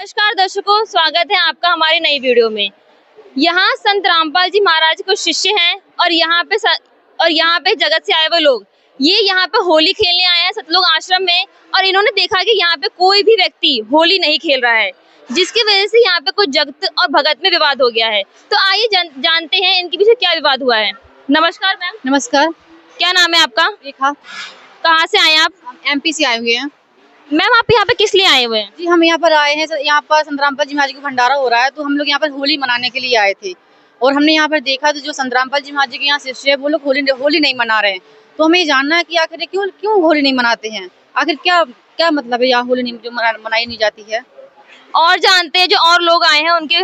नमस्कार दर्शकों, स्वागत है आपका हमारी नई वीडियो में। यहाँ संत रामपाल जी महाराज कुछ शिष्य हैं और यहाँ पे जगत से आए हुए लोग ये यहाँ पे होली खेलने आए हैं सतलोक आश्रम में। और इन्होंने देखा कि यहाँ पे कोई भी व्यक्ति होली नहीं खेल रहा है, जिसकी वजह से यहाँ पे कुछ जगत और भगत में विवाद हो गया है। तो आइए जानते हैं इनके पीछे क्या विवाद हुआ है। नमस्कार मैम। नमस्कार। क्या नाम है आपका? रेखा। कहाँ से आए आप? एमपी से आए हुए हैं। मैम आप यहाँ पे किस लिए आए हुए हैं? जी हम यहाँ पर आए हैं, यहाँ पर संत रामपाल जी महाराज का भंडारा हो रहा है, तो हम लोग यहाँ पर होली मनाने के लिए आए थे। और हमने यहाँ पर देखा तो जो संत रामपाल जी महाराज के यहाँ शिष्य है वो लोग होली नहीं मना रहे हैं। तो हमें ये जानना है कि आखिर क्यों होली नहीं मनाते हैं, आखिर क्या मतलब है यहाँ होली नहीं जो मनाई नहीं जाती है। और जानते हैं जो और लोग आए हैं उनके।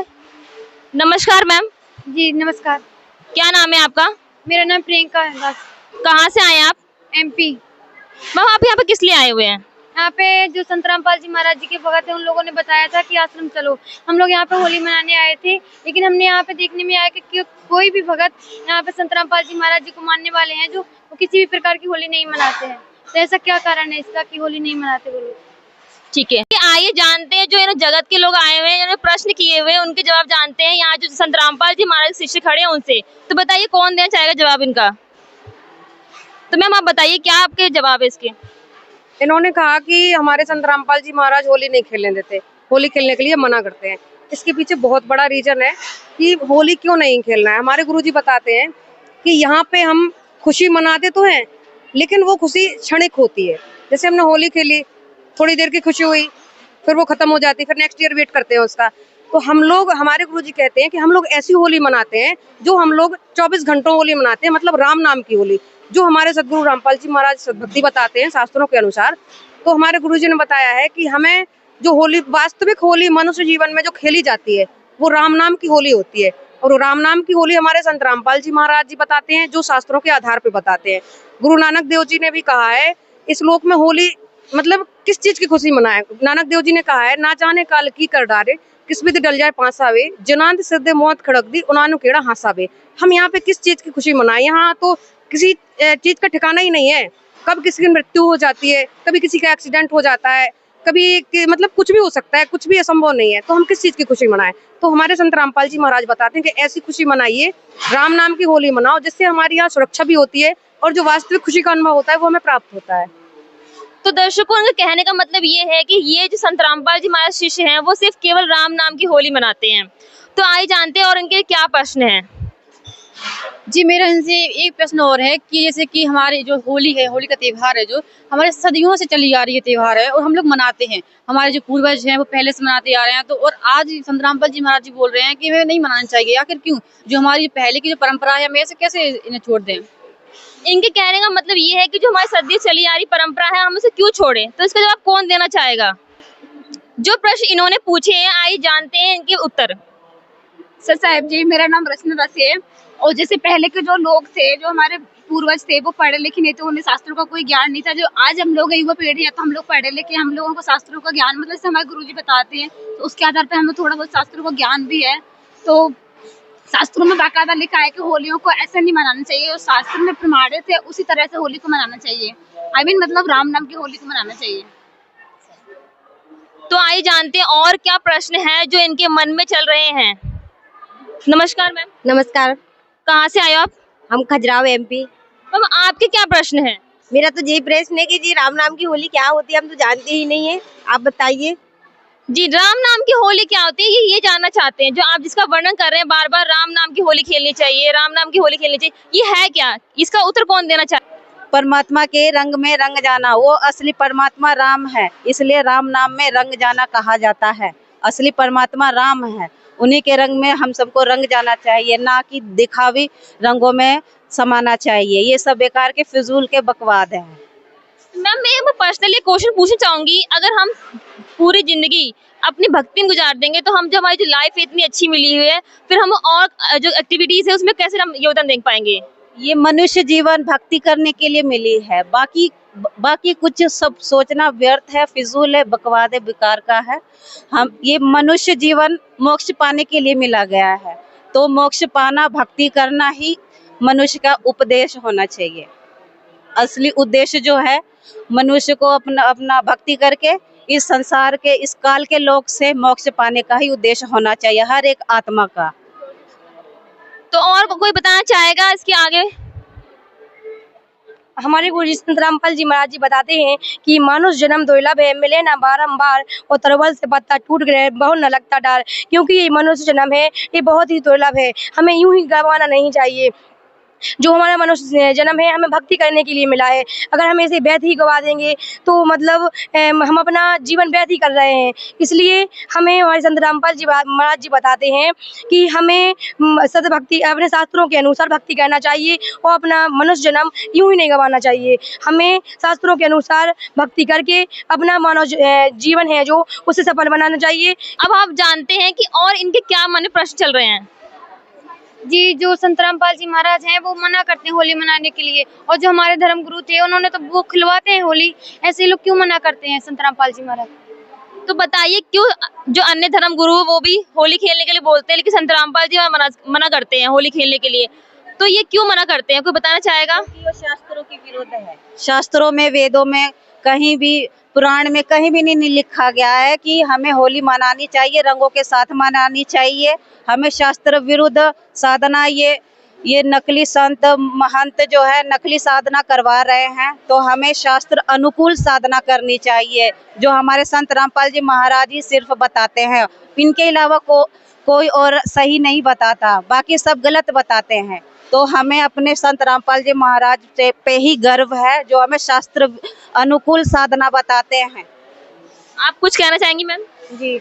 नमस्कार मैम। जी नमस्कार। क्या नाम है आपका? मेरा नाम प्रियंका है। कहाँ से आए आप? एमपी। मैम आप यहाँ पे किस लिए आए हुए हैं? यहाँ पे जो संत रामपाल जी महाराज जी के भगत है उन लोगों ने बताया था कि आश्रम चलो, हम लोग यहाँ पे होली मनाने आए थे। लेकिन हमने यहाँ पे देखने में आया कि कोई भी भगत यहाँ पे संत रामपाल जी महाराज जी को मानने वाले हैं जो वो किसी भी प्रकार की होली नहीं मनाते हैं। तो ऐसा क्या कारण है इसका कि होली नहीं मनाते वो लोग? ठीक है, आइए जानते हैं जो जगत के लोग आए हुए हैं, जिन्होंने प्रश्न किए हुए हैं उनके जवाब जानते हैं। यहाँ जो संत रामपाल जी महाराज शिष्य खड़े हैं उनसे, तो बताइए कौन देना चाहेगा जवाब इनका? तो मैम आप बताइए क्या आपके जवाब है इसके? इन्होंने कहा कि हमारे संत रामपाल जी महाराज होली नहीं खेलने देते, होली खेलने के लिए मना करते हैं। इसके पीछे बहुत बड़ा रीजन है कि होली क्यों नहीं खेलना है। हमारे गुरुजी बताते हैं कि यहाँ पे हम खुशी मनाते तो हैं, लेकिन वो खुशी क्षणिक होती है। जैसे हमने होली खेली, थोड़ी देर की खुशी हुई, फिर वो खत्म हो जाती है, फिर नेक्स्ट ईयर वेट करते हैं उसका। तो हम लोग, हमारे गुरुजी कहते हैं कि हम लोग ऐसी होली मनाते हैं जो हम लोग 24 घंटों होली मनाते हैं, मतलब राम नाम की होली, जो हमारे सदगुरु रामपाल जी महाराज सद्भक्ति बताते हैं शास्त्रों के अनुसार। तो हमारे गुरुजी ने बताया है कि हमें जो होली, वास्तविक होली मनुष्य जीवन में जो खेली जाती है वो राम नाम की होली होती है। और वो राम नाम की होली हमारे संत रामपाल जी महाराज जी बताते हैं, जो शास्त्रों के आधार पे बताते हैं। गुरु नानक देव जी ने भी कहा है इस लोक में होली मतलब किस चीज की खुशी मनाए। नानक देव जी ने कहा है, ना जाने काल की कर डारे, किस भी डल जाए पासावे, जनांत सिद्धे मौत खड़क दी, उनानु केड़ा हासावे। हम यहाँ पे किस चीज की खुशी मनाए? यहाँ तो किसी चीज का ठिकाना ही नहीं है। कब किसी की मृत्यु हो जाती है, कभी किसी का एक्सीडेंट हो जाता है, कभी मतलब कुछ भी हो सकता है, कुछ भी असंभव नहीं है। तो हम किस चीज की खुशी मनाएं? तो हमारे संत रामपाल जी महाराज बताते हैं कि ऐसी खुशी मनाइए, राम नाम की होली मनाओ, जिससे हमारी यहाँ सुरक्षा भी होती है और जो वास्तविक खुशी का अनुभव होता है वो हमें प्राप्त होता है। तो दर्शकों उनके कहने का मतलब ये है कि ये जो संत रामपाल जी महाराज शिष्य हैं वो सिर्फ केवल राम नाम की होली मनाते हैं। तो आइए जानते हैं और इनके क्या प्रश्न है। जी मेरा इनसे एक प्रश्न और है कि जैसे कि हमारे जो होली है, होली का त्योहार है जो हमारे सदियों से चली आ रही है त्योहार है और हम लोग मनाते हैं, हमारे जो पूर्वज हैं वो पहले से मनाते आ रहे हैं। तो और आज संत रामपाल जी महाराज जी बोल रहे हैं कि हमें नहीं मनाना चाहिए, आखिर क्यों? जो हमारी पहले की जो परंपरा है हमें ऐसे कैसे इन्हें छोड़ दें? इनके कहने का मतलब ये है कि जो हमारी सदियों चली आ रही परंपरा है हम उसे क्यों छोड़ें। तो इसका जवाब कौन देना चाहेगा? जो प्रश्न इन्होंने पूछे हैं आइए जानते हैं इनके उत्तर। सर साहब जी, मेरा नाम रचना रस है। और जैसे पहले के जो लोग थे, जो हमारे पूर्वज थे, वो पढ़े लिखे नहीं थे, उन्हें शास्त्रों का कोई ज्ञान नहीं था। जो आज हम लोग युवा पीढ़ी है तो हम लोग पढ़े लिखे, हम लोगों को शास्त्रों का ज्ञान मतलब से हमारे गुरुजी बताते हैं, तो उसके आधार पर हमें थोड़ा बहुत शास्त्रों का ज्ञान भी है। तो शास्त्रों में बाकायदा लिखा है कि होलियों को ऐसे नहीं मनाना चाहिए, और शास्त्र में प्रमाणित है उसी तरह से होली को मनाना चाहिए। मतलब राम नाम की होली को मनाना चाहिए। तो आइए जानते हैं और क्या प्रश्न है जो इनके मन में चल रहे हैं। नमस्कार मैम। नमस्कार। कहाँ से आए आप? हम खजुराहो एमपी। मैम आपके क्या प्रश्न है? मेरा तो यही प्रश्न है कि जी राम नाम की होली क्या होती है, हम तो जानते ही नहीं है, आप बताइए। जी राम नाम की होली क्या होती है ये जानना चाहते हैं। जो आप जिसका वर्णन कर रहे हैं बार बार, राम नाम की होली खेलनी चाहिए, राम नाम की होली खेलनी चाहिए, ये है क्या? इसका उत्तर कौन देना चाहते? परमात्मा के रंग में रंग जाना, वो असली परमात्मा राम है, इसलिए राम नाम में रंग जाना कहा जाता है। असली परमात्मा राम है, उन्हीं के रंग में हम सबको रंग जाना चाहिए, ना कि दिखावी रंगों में समाना चाहिए। ये सब बेकार के फिजूल के बकवाद है। मैम मैं पर्सनली क्वेश्चन पूछना चाहूंगी, अगर हम पूरी जिंदगी अपनी भक्ति में गुजार देंगे तो हम जो हमारी जो लाइफ इतनी अच्छी मिली हुई है, फिर हम और जो एक्टिविटीज है उसमें कैसे हम योगदान दे पाएंगे? ये मनुष्य जीवन भक्ति करने के लिए मिली है, बाकी कुछ सब सोचना व्यर्थ है, फिजूल है, बकवाद है, बेकार का है। हम ये मनुष्य जीवन मोक्ष पाने के लिए मिला गया है, तो मोक्ष पाना, भक्ति करना ही मनुष्य का उपदेश होना चाहिए। असली उद्देश्य जो है मनुष्य को अपना भक्ति करके इस संसार के, इस काल के लोक से मोक्ष पाने का ही उद्देश्य होना चाहिए हर एक आत्मा का। तो और कोई बताना चाहेगा इसके आगे? हमारे गुरु जी संत रामपाल जी महाराज जी बताते हैं कि मानुष जन्म दुर्लभ है, मिले ना बारंबार, और तरवल से पत्ता टूट गए बहुत न लगता डार। क्योंकि ये मनुष्य जन्म है, ये बहुत ही दुर्लभ है, हमें यूं ही गंवाना नहीं चाहिए। जो हमारा मनुष्य जन्म है हमें भक्ति करने के लिए मिला है। अगर हम इसे व्यर्थ ही गवा देंगे तो मतलब हम अपना जीवन व्यर्थ ही कर रहे हैं। इसलिए हमें हमारे संत रामपाल जी महाराज जी बताते हैं कि हमें सत भक्ति, अपने शास्त्रों के अनुसार भक्ति करना चाहिए और अपना मनुष्य जन्म यूं ही नहीं गंवाना चाहिए। हमें शास्त्रों के अनुसार भक्ति करके अपना मानव जीवन है जो उसे सफल बनाना चाहिए। अब आप जानते हैं कि और इनके क्या मन में प्रश्न चल रहे हैं। जी, जो संत रामपाल जी महाराज हैं वो मना करते हैं होली मनाने के लिए, और जो हमारे धर्म गुरु थे उन्होंने तो वो खिलवाते हैं होली। ऐसे लोग क्यों मना करते हैं संत रामपाल जी महाराज? तो बताइए क्यों जो अन्य धर्म गुरु वो भी होली खेलने के लिए बोलते हैं, लेकिन संत रामपाल जी मना करते हैं होली खेलने के लिए, तो ये क्यों मना करते हैं? कोई बताना चाहेगा? ये शास्त्रों के विरुद्ध है। शास्त्रों में, वेदों में, कहीं भी, पुराण में कहीं भी नहीं लिखा गया है कि हमें होली मनानी चाहिए, रंगों के साथ मनानी चाहिए। हमें शास्त्र विरुद्ध साधना, ये नकली संत महंत जो है नकली साधना करवा रहे हैं, तो हमें शास्त्र अनुकूल साधना करनी चाहिए जो हमारे संत रामपाल जी महाराज ही सिर्फ बताते हैं। इनके अलावा कोई और सही नहीं बताता, बाकी सब गलत बताते हैं। तो हमें अपने संत रामपाल जी महाराज पे ही गर्व है जो हमें शास्त्र अनुकूल साधना बताते हैं। आप कुछ कहना चाहेंगी मैम? जी,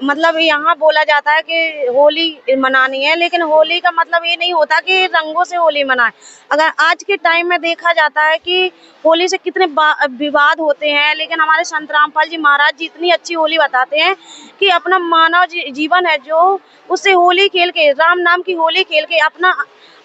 मतलब यहाँ बोला जाता है कि होली मनानी है, लेकिन होली का मतलब ये नहीं होता कि रंगों से होली मनाए। अगर आज के टाइम में देखा जाता है कि होली से कितने विवाद होते हैं, लेकिन हमारे संत रामपाल जी महाराज जी इतनी अच्छी होली बताते हैं कि अपना मानव जीवन है जो उससे होली खेल के, राम नाम की होली खेल के अपना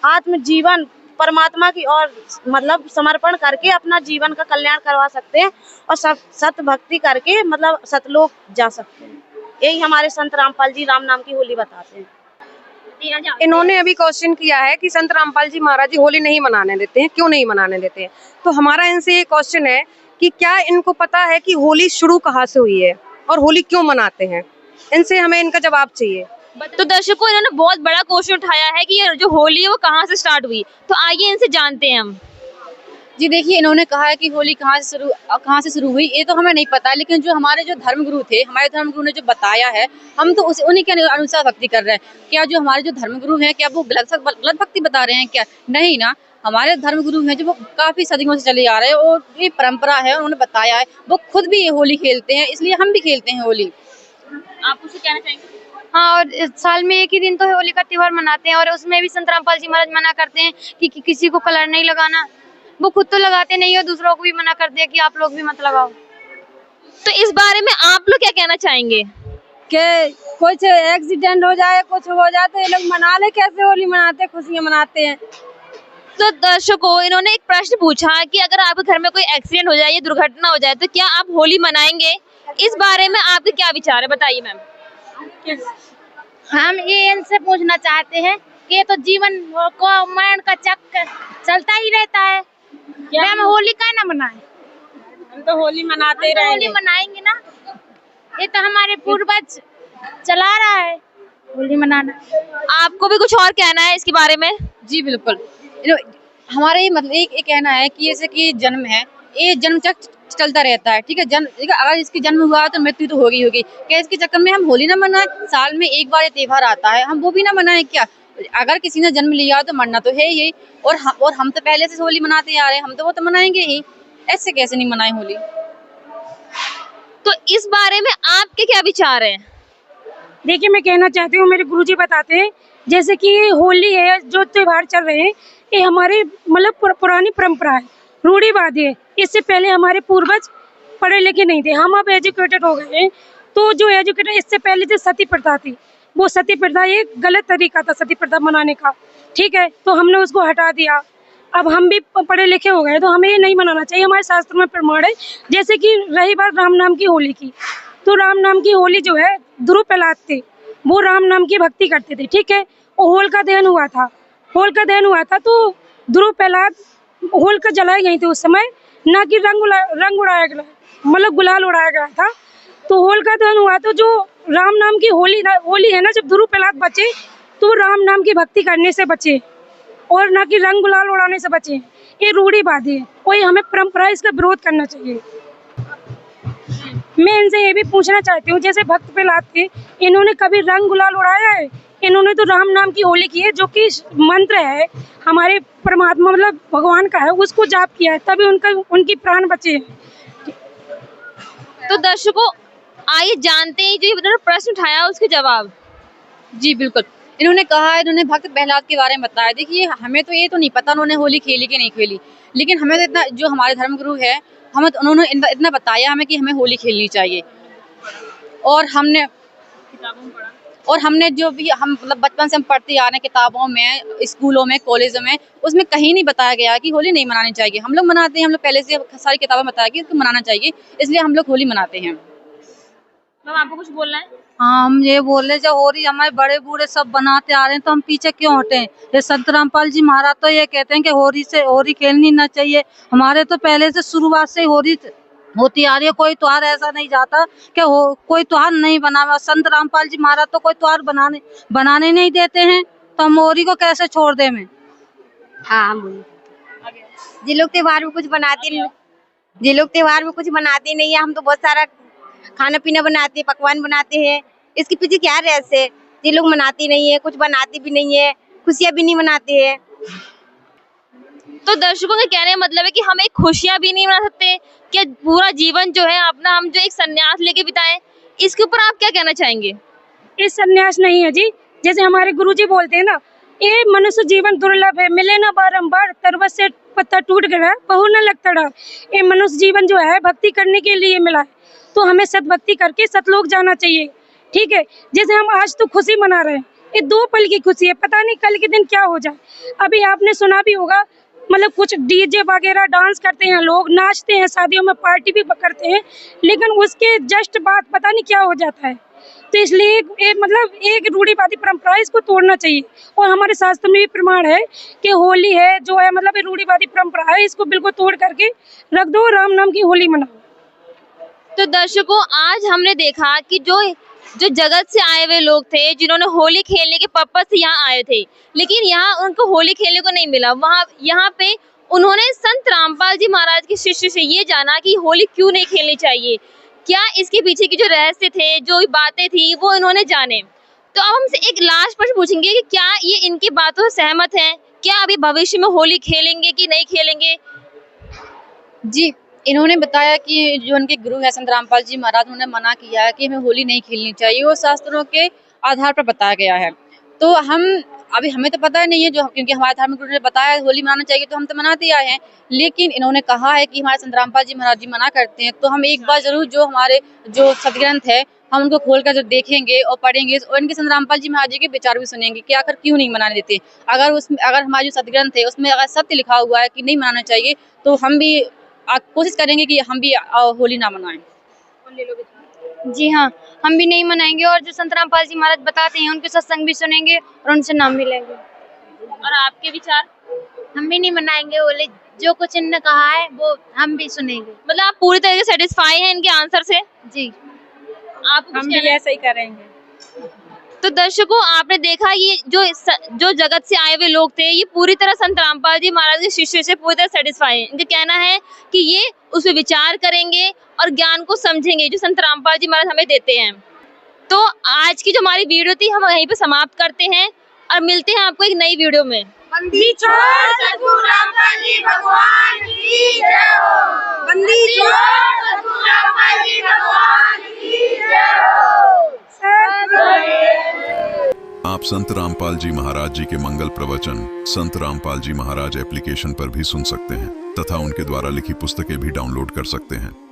आत्म जीवन परमात्मा की ओर मतलब समर्पण करके अपना जीवन का कल्याण करवा सकते हैं और सत भक्ति करके मतलब सतलोक जा सकते हैं। यही हमारे संत रामपाल जी राम नाम की होली बताते हैं। इन्होंने अभी क्वेश्चन किया है कि संत रामपाल जी महाराज जी होली नहीं मनाने देते हैं, क्यों नहीं मनाने देते हैं? तो हमारा इनसे ये क्वेश्चन है कि क्या इनको पता है कि होली शुरू कहाँ से हुई है और होली क्यों मनाते हैं? इनसे हमें इनका जवाब चाहिए। तो दर्शकों, इन्होंने बहुत बड़ा क्वेश्चन उठाया है कि ये जो होली है वो कहाँ से स्टार्ट हुई, तो आइए इनसे जानते हैं हम। जी देखिए, इन्होंने कहा है कि होली कहाँ से शुरू हुई, ये तो हमें नहीं पता, लेकिन जो हमारे जो धर्मगुरु थे, हमारे धर्मगुरु ने जो बताया है, हम तो उन्हीं के अनुसार भक्ति कर रहे हैं। क्या जो हमारे जो धर्मगुरु हैं क्या वो गलत भक्ति बता रहे हैं? क्या नहीं ना, हमारे धर्मगुरु हैं जो वो काफी सदियों से चले आ रहे हैं और ये परंपरा है, उन्होंने बताया है। वो खुद भी ये होली खेलते हैं, इसलिए हम भी खेलते हैं होली। आप उसे कहना चाहेंगे? हाँ, और साल में एक ही दिन तो होली का त्योहार मनाते हैं, और उसमें भी संत रामपाल जी महाराज मना करते हैं कि किसी को कलर नहीं लगाना। वो खुद तो लगाते नहीं और दूसरों को भी मना करते हैं कि आप लोग भी मत लगाओ। तो इस बारे में आप लोग क्या कहना चाहेंगे? कि कुछ एक्सीडेंट हो जाए, कुछ हो जाए तो ये लोग मना ले, कैसे होली मनाते, खुशियाँ मनाते हैं। तो दर्शकों, इन्होंने एक प्रश्न पूछा कि अगर आपके घर में कोई एक्सीडेंट हो जाए या दुर्घटना हो जाए तो क्या आप होली मनाएंगे? इस बारे में आपके क्या विचार है, बताइए मैम। हम ये इनसे पूछना चाहते हैं कि ये तो जीवन को मरण का चक्र चलता ही रहता है, हम होली का ना मनाएं? हम तो होली मनाते ही रहेंगे। होली मनाएंगे ना, ये तो हमारे पूर्वज चला रहा है होली मनाना। आपको भी कुछ और कहना है इसके बारे में? जी बिल्कुल, हमारा ये मतलब एक कहना है कि जैसे कि जन्म है, ये जन्म चक्र चलता रहता है, ठीक है। अगर इसकी जन्म हुआ तो मृत्यु तो होगी होगी। क्या इसके चक्कर में हम होली ना मनाएं? साल में एक बार ये त्योहार आता है, हम वो भी ना मनाएं क्या? अगर किसी ने जन्म लिया तो मरना तो है ही, और हम तो पहले से होली मनाते आ रहे हैं, हम तो वो तो मनाएंगे ही। ऐसे कैसे नहीं मनाएं होली? तो इस बारे में आपके क्या विचार हैं? देखिए, मैं कहना चाहती हूँ, मेरे गुरुजी बताते हैं जैसे कि होली है, जो त्योहार चल रहे हैं, ये हमारी मतलब पुरानी परंपरा है, रूढ़िवादी है। इससे पहले हमारे पूर्वज पढ़े लिखे नहीं थे, हम अब एजुकेटेड हो गए हैं। तो जो एजुकेटेड, इससे पहले जो सती प्रथा थी, वो सती प्रथा ये गलत तरीका था सती प्रथा मनाने का, ठीक है। तो हमने उसको हटा दिया। अब हम भी पढ़े लिखे हो गए तो हमें ये नहीं मनाना चाहिए। हमारे शास्त्रों में प्रमाण है। जैसे कि रही बात राम नाम की होली की, तो राम नाम की होली जो है, ध्रुव प्रहलाद थे, वो राम नाम की भक्ति करते थे, ठीक है। और होल का दहन हुआ था, तो ध्रुव प्रहलाद होल का जलाए गए थे उस समय, ना कि रंग उड़ाया गया। मतलब गुलाल उड़ाया गया था। तो होलिका दहन हुआ तो जो राम नाम की होली है ना, जब ध्रुव प्रहलाद बचे तो वो राम नाम की भक्ति करने से बचे और ना कि रंग गुलाल उड़ाने से बचे। ये रूढ़िवादी है और ये हमें परंपरा इसका विरोध करना चाहिए। मैं इनसे ये भी पूछना चाहती हूँ, जैसे भक्त प्रहलाद थे, इन्होंने कभी रंग गुलाल उड़ाया है? इन्होंने तो राम नाम की होली की है, जो कि मंत्र है हमारे परमात्मा मतलब भगवान का है, उसको जाप किया है, तभी उनकी प्राण बचे हैं। तो दर्शकों आइए जानते हैं जो इन्होंने प्रश्न उठाया उसके जवाब। जी बिल्कुल, इन्होंने कहा, इन्होंने भक्त प्रहलाद के बारे में बताया। देखिए हमें तो ये तो नहीं पता उन्होंने होली खेली कि नहीं खेली, लेकिन हमें तो इतना, जो हमारे धर्मगुरु है, हमें तो उन्होंने इतना बताया हमें कि हमें होली खेलनी चाहिए। और हमने जो भी हम मतलब बचपन से हम पढ़ते आ रहे हैं किताबों में, स्कूलों में, कॉलेजों में, उसमें कहीं नहीं बताया गया कि होली नहीं मनानी चाहिए। हम लोग मनाते हैं, हम लोग पहले से सारी किताबें बताया कि इसको मनाना चाहिए, इसलिए हम लोग होली मनाते हैं। मैम आपको कुछ बोलना है? हाँ, हम ये बोल रहे जो होली हमारे बड़े बूढ़े सब बनाते आ रहे हैं तो हम पीछे क्यों हटे? ये संत रामपाल जी महाराज तो ये कहते हैं कि होली खेलनी ना चाहिए। हमारे तो पहले से शुरुआत से होली होती आ रही है, कोई त्योहार ऐसा नहीं जाता कि कोई त्योहार नहीं बना। संत रामपाल जी महाराज तो कोई त्योहार बनाने नहीं देते हैं, तो हम होली को कैसे छोड़ दें? मैं हाँ जी लोग त्योहार में कुछ बनाते नहीं है, हम तो बहुत सारा खाना पीना बनाते हैं, पकवान बनाते हैं। इसके पीछे क्या रहस्य है? ये लोग मनाते नहीं है, कुछ बनाते भी नहीं है, खुशियाँ भी नहीं मनाते हैं। तो दर्शकों के कहने का मतलब है कि हम एक खुशियां भी नहीं मना सकते, क्या पूरा जीवन जो है अपना हम जो एक संन्यास लेके बिताएं? इसके ऊपर आप क्या कहना चाहेंगे? ये संन्यास नहीं है जी, जैसे हमारे गुरुजी बोलते हैं ना, ये मनुष्य जीवन दुर्लभ है, मिले ना बारंबार, तरबत से पत्ता टूट गया बहु न लगता डर। ये मनुष्य जीवन जो है भक्ति करने के लिए मिला है, तो हमें सतभक्ति करके सतलोक जाना चाहिए। ठीक है, जैसे हम आज तो खुशी मना रहे हैं, ये 2 पल की खुशी है, पता नहीं कल के दिन क्या हो जाए। अभी आपने सुना भी होगा, मतलब कुछ डीजे वगैरह डांस करते हैं, लोग नाचते हैं, शादियों में पार्टी भी करते हैं, लेकिन उसके जस्ट बाद पता नहीं क्या हो जाता है। तो इसलिए एक रूढ़िवादी परंपरा इसको तोड़ना चाहिए। और हमारे शास्त्र में भी प्रमाण है कि होली है जो है मतलब रूढ़िवादी परंपरा है, इसको बिल्कुल तोड़ करके रख दो, राम नाम की होली मनाओ। तो दर्शकों आज हमने देखा कि जो जगत से आए हुए लोग थे, जिन्होंने होली खेलने के पर्पस से यहाँ आए थे, लेकिन यहाँ उनको होली खेलने को नहीं मिला। यहाँ पे उन्होंने संत रामपाल जी महाराज के शिष्य से ये जाना कि होली क्यों नहीं खेलनी चाहिए, क्या इसके पीछे की जो रहस्य थे, जो बातें थी, वो इन्होंने जाने। तो अब हमसे एक लास्ट प्रश्न पूछेंगे कि क्या ये इनकी बातों से सहमत हैं? क्या अभी भविष्य में होली खेलेंगे कि नहीं खेलेंगे? जी, इन्होंने बताया कि जो उनके गुरु है संत रामपाल जी महाराज, उन्होंने मना किया है कि हमें होली नहीं खेलनी चाहिए, वो शास्त्रों के आधार पर बताया गया है। तो हमें तो पता नहीं है, जो क्योंकि हमारे धर्म गुरु ने बताया होली मनाना चाहिए तो हम तो मनाते आए हैं, लेकिन इन्होंने कहा है कि हमारे संत रामपाल जी महाराज जी मना करते हैं, तो हम एक बार जरूर जो हमारे जो सदग्रंथ है हम उनको खोलकर जो देखेंगे और पढ़ेंगे और इनके संत रामपाल जी महाराज जी के विचार भी सुनेंगे कि आखिर क्यों नहीं मनाने देते। अगर हमारे जो सदग्रंथ है उसमें अगर सत्य लिखा हुआ है कि नहीं मनाना चाहिए, तो हम भी कोशिश करेंगे कि हम भी होली ना मनाएं। जी हाँ, हम भी नहीं मनाएंगे और जो संत रामपाल जी महाराज बताते हैं उनके सत्संग भी सुनेंगे और उनसे नाम भी लेंगे। और आपके विचार? हम भी नहीं मनाएंगे होली, जो कुछ इन्होंने कहा है वो हम भी सुनेंगे। मतलब आप पूरी तरह से सेटिस्फाई हैं इनके आंसर से? जी, आप हम भी ऐसा ही करेंगे। तो दर्शकों आपने देखा ये जो जगत से आए हुए लोग थे, ये पूरी तरह संत रामपाल जी महाराज के शिष्य से पूरी तरह सेटिस्फाई है। इनका कहना है कि ये उस पर विचार करेंगे और ज्ञान को समझेंगे जो संत रामपाल जी महाराज हमें देते हैं। तो आज की जो हमारी वीडियो थी हम यहीं पे समाप्त करते हैं और मिलते हैं आपको एक नई वीडियो में। बंदी छोड़ सतगुरु रामपाल जी भगवान की जय हो। बंदी छोड़ सतगुरु रामपाल जी भगवान की जय हो। आप संत रामपाल जी महाराज जी के मंगल प्रवचन संत रामपाल जी महाराज एप्लीकेशन पर भी सुन सकते हैं तथा उनके द्वारा लिखी पुस्तकें भी डाउनलोड कर सकते हैं।